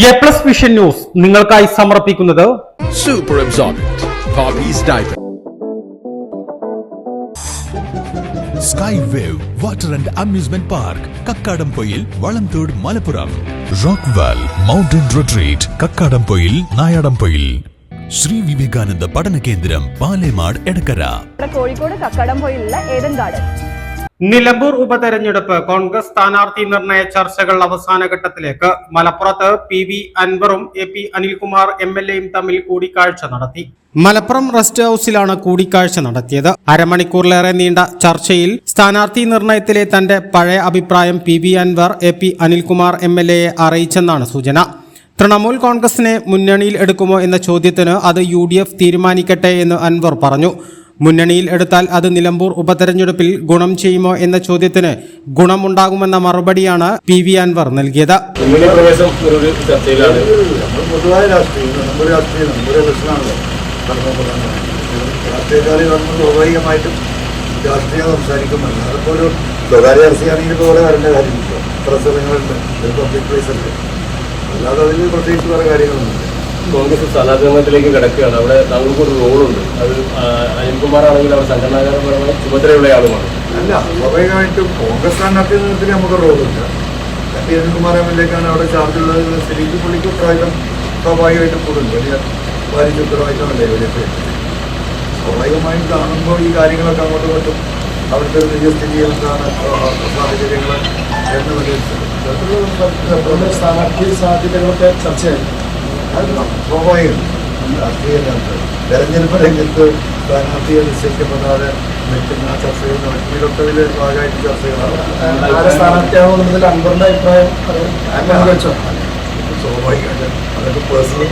A+ vision news നിങ്ങൾക്കായി സമർപ്പിക്കുന്നത് Super Absorbent Poppy's Diaper. Sky Wave Water and Amusement Park, Kakkadampoil, Valamthood, Malappuram. Rockval Mountain Retreat, Kakkadampoil, Nayadampoil. Shri Vivekananda പഠന കേന്ദ്രം പാലേമാട് എടക്കര. കോഴിക്കോട് കക്കാടംപൊയിലുള്ള Eden garden. Nilambur ഉപതെരഞ്ഞെടുപ്പ് കോൺഗ്രസ് സ്ഥാനാർത്ഥി നിർണയ ചർച്ചകൾ അവസാന ഘട്ടത്തിലേക്ക്. മലപ്പുറത്ത് PV അൻവറും AP അനിൽകുമാർ MLAയും തമ്മിൽ കൂടിക്കാഴ്ച നടത്തി. മലപ്പുറം റെസ്റ്റ് ഹൌസിലാണ് കൂടിക്കാഴ്ച നടത്തിയത്. അരമണിക്കൂറിലേറെ നീണ്ട ചർച്ചയിൽ സ്ഥാനാർത്ഥി നിർണയത്തിലെ തന്റെ പഴയ അഭിപ്രായം PV അൻവർ AP അനിൽകുമാർ MLAയെ അറിയിച്ചെന്നാണ് സൂചന. തൃണമൂൽ കോൺഗ്രസിനെ മുന്നണിയിൽ എടുക്കുമോ എന്ന ചോദ്യത്തിന് അത് UDF തീരുമാനിക്കട്ടെ എന്ന് അൻവർ പറഞ്ഞു. മുന്നണിയിൽ എടുത്താൽ അത് നിലമ്പൂർ ഉപതെരഞ്ഞെടുപ്പിൽ ഗുണം ചെയ്യുമോ എന്ന ചോദ്യത്തിന് ഗുണമുണ്ടാകുമെന്ന മറുപടിയാണ് PV അൻവർ നൽകിയത്. സ്വാഭാവികമായിട്ടും രാഷ്ട്രീയം സംസാരിക്കുമല്ലോ. അതിപ്പോൾ ഒരു സ്വകാര്യ ചർച്ചയാണെങ്കിൽ ഇപ്പോൾ ഇവിടെ വരേണ്ട കാര്യമില്ല. പ്രസവങ്ങളുണ്ട്, ഒരു പബ്ലിക് പ്ലേസ് ഉണ്ട്, അല്ലാതെ അതിൽ പ്രത്യേകിച്ച് വേറെ കാര്യങ്ങളൊന്നുമില്ല. കോൺഗ്രസ് സ്ഥാനാർത്ഥിത്വത്തിലേക്ക് കിടക്കുകയാണ്. അവിടെ താങ്കൾക്കൊരു റോളുണ്ട്. അത് അനിൽകുമാർ ആണെങ്കിൽ അവർ സംഘടനാപരമായി ചുമതലയുള്ള ആളുമാണ്. അല്ല, സ്വാഭാവികമായിട്ടും കോൺഗ്രസ് സ്ഥാനാർത്ഥിത്വത്തിൽ നമുക്ക് റോളുണ്ട്. AP അനിൽകുമാർ MLAക്കാണ് അവിടെ ചാർജുള്ളത്. സ്ഥിതിക്ക് പുള്ളിക്ക് ഉത്തരവാദിത്തം സ്വാഭാവികമായിട്ടും കൂടുണ്ട്. വലിയ ഭാരിച്ച ഉത്തരവാദിത്തമല്ലേ വലിയ. സ്വാഭാവികമായും കാണുമ്പോൾ ഈ കാര്യങ്ങളൊക്കെ അങ്ങോട്ടും ഇങ്ങോട്ടും അവിടുത്തെ നിജസ്ഥിതി എന്താണ്, സാഹചര്യങ്ങൾ എന്ന് വിലയിരുത്തുന്നത് സ്ഥാനാർത്ഥി സാധ്യതകളൊക്കെ ചർച്ചയായി. അത് സ്വാഭാവികം. രാഷ്ട്രീയ തെരഞ്ഞെടുപ്പ് രംഗത്ത് സ്ഥാനാർത്ഥിയെ നിശ്ചയിക്കപ്പെടാതെ നിൽക്കുന്ന ചർച്ചകൾ നടത്തിയതൊക്കെ ഇതിൽ ഭാഗമായിട്ട് ചർച്ചകളാണ്. സ്ഥാനാർത്ഥിയാവുന്നതിൽ അൻവറിന്റെ അഭിപ്രായം സ്വാഭാവികമായിട്ട് അതൊക്കെ പേഴ്സണൽ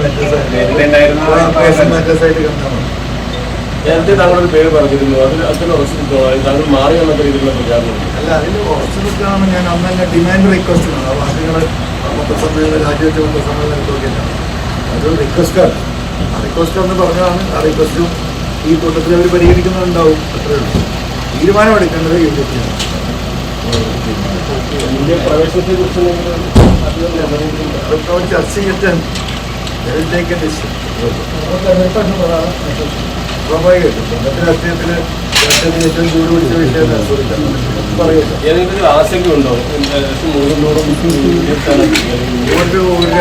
മാറ്റേഴ്സായിട്ട് കണ്ടാൽ മതി. നേരത്തെ താങ്കളൊരു പേര് പറഞ്ഞിരുന്നു. അതിൽ ഉറച്ചു താങ്കൾ മാറി എന്നൊക്കെ രീതിയിലുള്ള പ്രചാരണം. അല്ല, അതിൽ ഉറച്ചു നിൽക്കുകയാണ്. ഞാൻ അന്ന് തന്നെ ഡിമാൻഡ് റിക്വസ്റ്റാണ്. ആ വാക്കുകൾ മൊത്തസമ്മേളനം രാജ്യത്തെ മൊത്തസമ്മേളനത്തോക്കെയാണ്. അതൊരു റിക്വസ്റ്റാണ്. ആ റിക്വസ്റ്റ് എന്ന് പറഞ്ഞതാണ്. ആ റിക്വസ്റ്റും ഈ കൂട്ടത്തിൽ അവർ പരിഹരിക്കുന്നുണ്ടാവും. അത്രയേ ഉള്ളൂ. തീരുമാനമെടുക്കേണ്ടത് UDF ആണ്. ഇന്ത്യ പ്രവേശനത്തെ കുറിച്ച് അതൊക്കെ അവർ ചർച്ച ചെയ്തിട്ട് സ്വാഭാവികമായിട്ടും ഇന്നത്തെ രാഷ്ട്രീയത്തിൽ ഏറ്റവും ചൂട് പിടിച്ച വിഷയം പറയുക. ഏതെങ്കിലും ആശങ്കയുണ്ടോ? ഒരു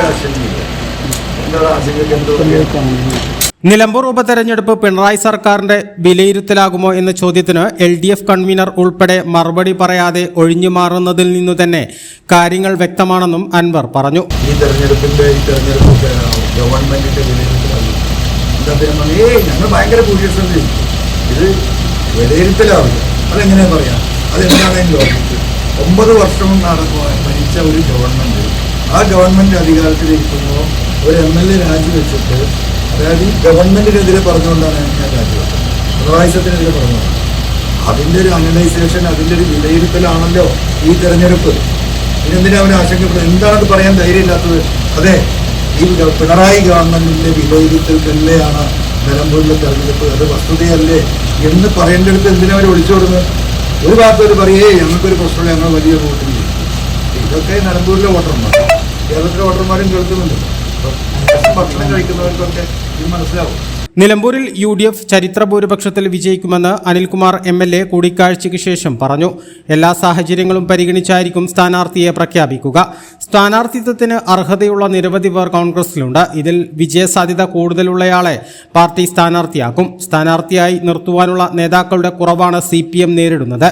ആശങ്കയില്ല. എന്താണ് ആശങ്കയ്ക്ക്? എന്തോ നിലമ്പൂർ ഉപതെരഞ്ഞെടുപ്പ് പിണറായി സർക്കാരിന്റെ വിലയിരുത്തലാകുമോ എന്ന ചോദ്യത്തിന് LDF കൺവീനർ ഉൾപ്പെടെ മറുപടി പറയാതെ ഒഴിഞ്ഞു മാറുന്നതിൽ നിന്നു തന്നെ കാര്യങ്ങൾ വ്യക്തമാണെന്നും അൻവർ പറഞ്ഞു. ഈ തെരഞ്ഞെടുപ്പ് ഗവൺമെന്റിന്റെ വിലയിരുത്തലാണ്. ഞങ്ങൾ ഭയങ്കര പൂജ്യസ്ഥ ഇത് വിലയിരുത്തലാവില്ല. അതെങ്ങനെയാ പറയാം? അതെന്താണെങ്കിലും ലോജിക്ക് 9 വർഷവും ഭരിച്ച ഒരു ഗവൺമെന്റ്, ആ ഗവൺമെന്റ് അധികാരത്തിലിരിക്കുമ്പോൾ ഒരു MLA രാജിവെച്ചിട്ട്, അതായത് ഈ ഗവൺമെന്റിനെതിരെ പറഞ്ഞുകൊണ്ടാണ് ഞാൻ രാജിവെച്ചത്, പിണറായിസത്തിനെതിരെ പറഞ്ഞുകൊണ്ട്. അതിൻ്റെ ഒരു അനലൈസേഷൻ, അതിൻ്റെ ഒരു വിലയിരുത്തലാണല്ലോ ഈ തെരഞ്ഞെടുപ്പ്. ഇതിനെന്തിനാ അവർ ആശങ്കപ്പെടുന്നത്? എന്താണത് പറയാൻ ധൈര്യമില്ലാത്തത്? അതെ, ഈ പിണറായി ഗവൺമെന്റിന്റെ വിലയിരുത്തൽ തന്നെയാണ് നിലമ്പൂരിലെ തെരഞ്ഞെടുപ്പ്, അത് വസ്തുതയല്ലേ എന്ന് പറയേണ്ടടുത്ത് എന്തിനാ അവർ ഒളിച്ചോടുന്നത്? ഒരു ഭാഗത്ത് പറയേ ഞങ്ങൾക്കൊരു പ്രശ്നമില്ല, ഞങ്ങൾ വലിയ വോട്ടിൽ ചെയ്യും. ഇതൊക്കെ നിലമ്പൂരിലെ വോട്ടർമാർ, കേരളത്തിലെ വോട്ടർമാരും കേൾക്കുന്നുണ്ട്. ഭക്ഷണം കഴിക്കുന്നവർക്കൊക്കെ ഇത് മനസ്സിലാവും. നിലമ്പൂരിൽ UDF ചരിത്ര ഭൂരിപക്ഷത്തിൽ വിജയിക്കുമെന്ന് അനിൽകുമാർ MLA കൂടിക്കാഴ്ചയ്ക്ക് ശേഷം പറഞ്ഞു. എല്ലാ സാഹചര്യങ്ങളും പരിഗണിച്ചായിരിക്കും സ്ഥാനാർത്ഥിയെ പ്രഖ്യാപിക്കുക. സ്ഥാനാർത്ഥിത്വത്തിന് അർഹതയുള്ള നിരവധി പേർ കോൺഗ്രസിലുണ്ട്. ഇതിൽ വിജയസാധ്യത കൂടുതലുള്ളയാളെ പാർട്ടി സ്ഥാനാർത്ഥിയാക്കും. സ്ഥാനാർത്ഥിയായി നിർത്തുവാനുള്ള നേതാക്കളുടെ കുറവാണ് CPM നേരിടുന്നത്.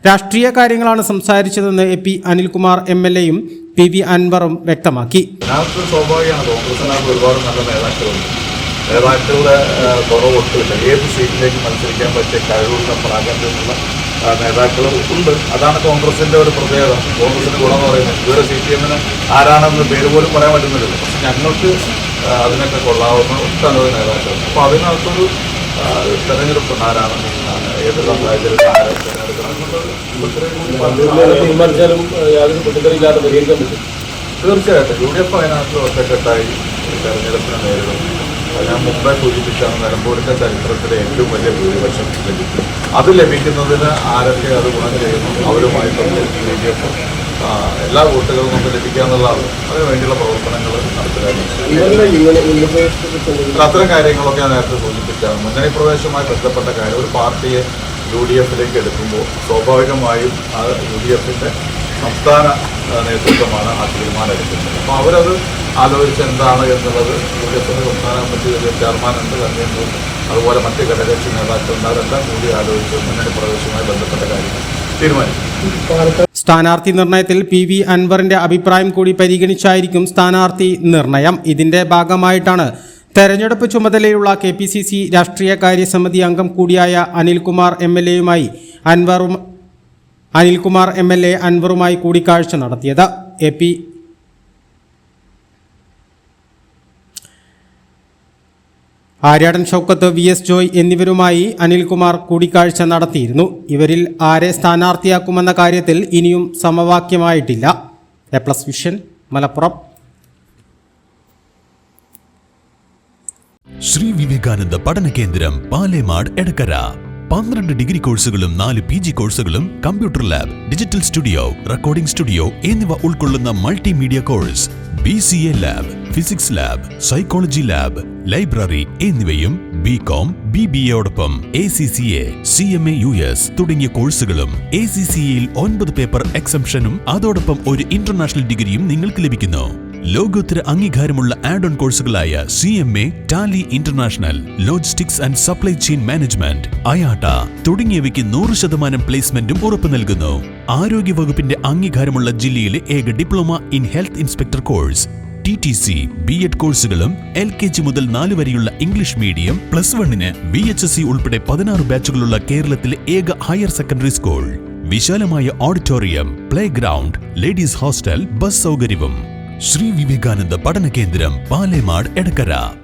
രാഷ്ട്രീയ കാര്യങ്ങളാണ് സംസാരിച്ചതെന്ന് AP അനിൽകുമാർ MLAയും PV അൻവറും വ്യക്തമാക്കി. സ്വാഭാവികമാണ്. കോൺഗ്രസിനകത്ത് ഒരുപാട് നല്ല നേതാക്കളുണ്ട്. നേതാക്കളുടെ കുറവൊട്ടുമില്ല. ഏത് സീറ്റിലേക്ക് മത്സരിക്കാൻ പറ്റിയ കഴിവുള്ള പ്രാഗൽഭ്യമുള്ള നേതാക്കളും ഉണ്ട്. അതാണ് കോൺഗ്രസിൻ്റെ ഒരു പ്രത്യേകത. കോൺഗ്രസിൻ്റെ ഗുണം എന്ന് പറയുന്നത് ഇതുവരെ CPMന് ആരാണെന്ന് പേര് പോലും പറയാൻ പറ്റുന്നില്ല. പക്ഷെ ഞങ്ങൾക്ക് അതിനൊക്കെ കൊള്ളാവുന്ന ഒട്ടനവധി നേതാക്കൾ. അപ്പോൾ അതിനകത്തൊരു തെരഞ്ഞെടുപ്പ് ആരാണ്, ഏതെല്ലാം സാഹചര്യത്തിൽ ആരെ തിരഞ്ഞെടുക്കണം തീരുമാനിച്ചാലും യാതൊരു പൊട്ടിത്തെറിയില്ലാതെ പരിഹരിക്കാൻ പറ്റും. തീർച്ചയായിട്ടും UDF അതിനകത്ത് ഒറ്റക്കെട്ടായി തെരഞ്ഞെടുപ്പിനെ നേരിടും. ഞാൻ മുമ്പേ സൂചിപ്പിച്ചാണ് നിലമ്പൂരിൻ്റെ ചരിത്രത്തിലെ ഏറ്റവും വലിയ ഭൂരിപക്ഷം ലഭിക്കും. അത് ലഭിക്കുന്നതിന് ആരൊക്കെ അത് ഗുണം ചെയ്യുന്നു അവരുമായിട്ട് UDF എല്ലാ വോട്ടുകളും നമുക്ക് ലഭിക്കുക എന്നുള്ളതാണ്. അതിനുവേണ്ടിയുള്ള പ്രവർത്തനങ്ങൾ നടത്തുക. അത്തരം കാര്യങ്ങളൊക്കെ ഞാൻ നേരത്തെ സൂചിപ്പിച്ചാണ്. മുന്നണി പ്രവേശവുമായി ബന്ധപ്പെട്ട കാര്യം ഒരു പാർട്ടിയെ UDF എടുക്കുമ്പോൾ സ്വാഭാവികമായും ആ UDFന്റെ സംസ്ഥാന നേതൃത്വമാണ് ആ തീരുമാനം എടുക്കുന്നത്. അപ്പോൾ അവരത് ആലോചിച്ച് എന്താണ് എന്നുള്ളത് UDFന്റെ സംസ്ഥാന കമ്മിറ്റി ചെയർമാനുണ്ട്, കൺവീനറുണ്ട്, അതുപോലെ മറ്റ് ഘടകകക്ഷി നേതാക്കളുണ്ട്. അതെല്ലാം കൂടി ആലോചിച്ച് മുന്നണി പ്രവേശവുമായി ബന്ധപ്പെട്ട കാര്യങ്ങൾ തീരുമാനിക്കും. സ്ഥാനാർത്ഥി നിർണയത്തിൽ PV അൻവറിന്റെ അഭിപ്രായം കൂടി പരിഗണിച്ചായിരിക്കും സ്ഥാനാർത്ഥി നിർണയം. ഇതിന്റെ ഭാഗമായിട്ടാണ് തെരഞ്ഞെടുപ്പ് ചുമതലയുള്ള KPCC രാഷ്ട്രീയകാര്യ സമിതി അംഗം കൂടിയായ അനിൽകുമാർ MLA അൻവറുമായി കൂടിക്കാഴ്ച നടത്തിയത്. ആര്യാടൻ ഷൗക്കത്ത്, VS ജോയ് എന്നിവരുമായി അനിൽകുമാർ കൂടിക്കാഴ്ച നടത്തിയിരുന്നു. ഇവരിൽ ആരെ സ്ഥാനാർത്ഥിയാക്കുമെന്ന കാര്യത്തിൽ ഇനിയും സമവാക്യമായിട്ടില്ല. A+ vision, Malappuram. ശ്രീ വിവേകാനന്ദ പഠന കേന്ദ്രം, പാലേമാട്, എടക്കര. 12 ഡിഗ്രി കോഴ്സുകളും 4 PG കോഴ്സുകളും, computer lab, digital studio, recording studio എന്നിവ ഉൾക്കൊള്ളുന്ന multimedia course, BCA lab, physics lab, psychology lab, library എന്നിവയും BCom, BBAയോടൊപ്പം ACCA, CMA US തുടങ്ങിയ കോഴ്സുകളും. ACCAയിൽ 9 പേപ്പർ എക്സംഷനും അതോടൊപ്പം ഒരു ഇന്റർനാഷണൽ ഡിഗ്രിയും നിങ്ങൾക്ക് ലഭിക്കുന്നു. ലോകോത്തര അംഗീകാരമുള്ള ആഡ് ഓൺ കോഴ്സുകളായ CMA, Tally international, logistics and supply chain management, IATA തുടങ്ങിയവയ്ക്ക് 100% പ്ലേസ്മെന്റും ഉറപ്പു നൽകുന്നു. ആരോഗ്യ വകുപ്പിന്റെ അംഗീകാരമുള്ള ജില്ലയിലെ ഏക diploma in health inspector course, TTC, B.Ed കോഴ്സുകളും, LKG മുതൽ 4 വരെയുള്ള ഇംഗ്ലീഷ് മീഡിയം, +1 VHSC ഉൾപ്പെടെ 16 ബാച്ചുകളുള്ള കേരളത്തിലെ ഏക ഹയർ സെക്കൻഡറി സ്കൂൾ. വിശാലമായ auditorium, play ground, ladies hostel, bus സൗകര്യവും. ശ്രീ വിവേകാനന്ദ പഠന കേന്ദ്രം, പാലേമാട്, എടക്കര.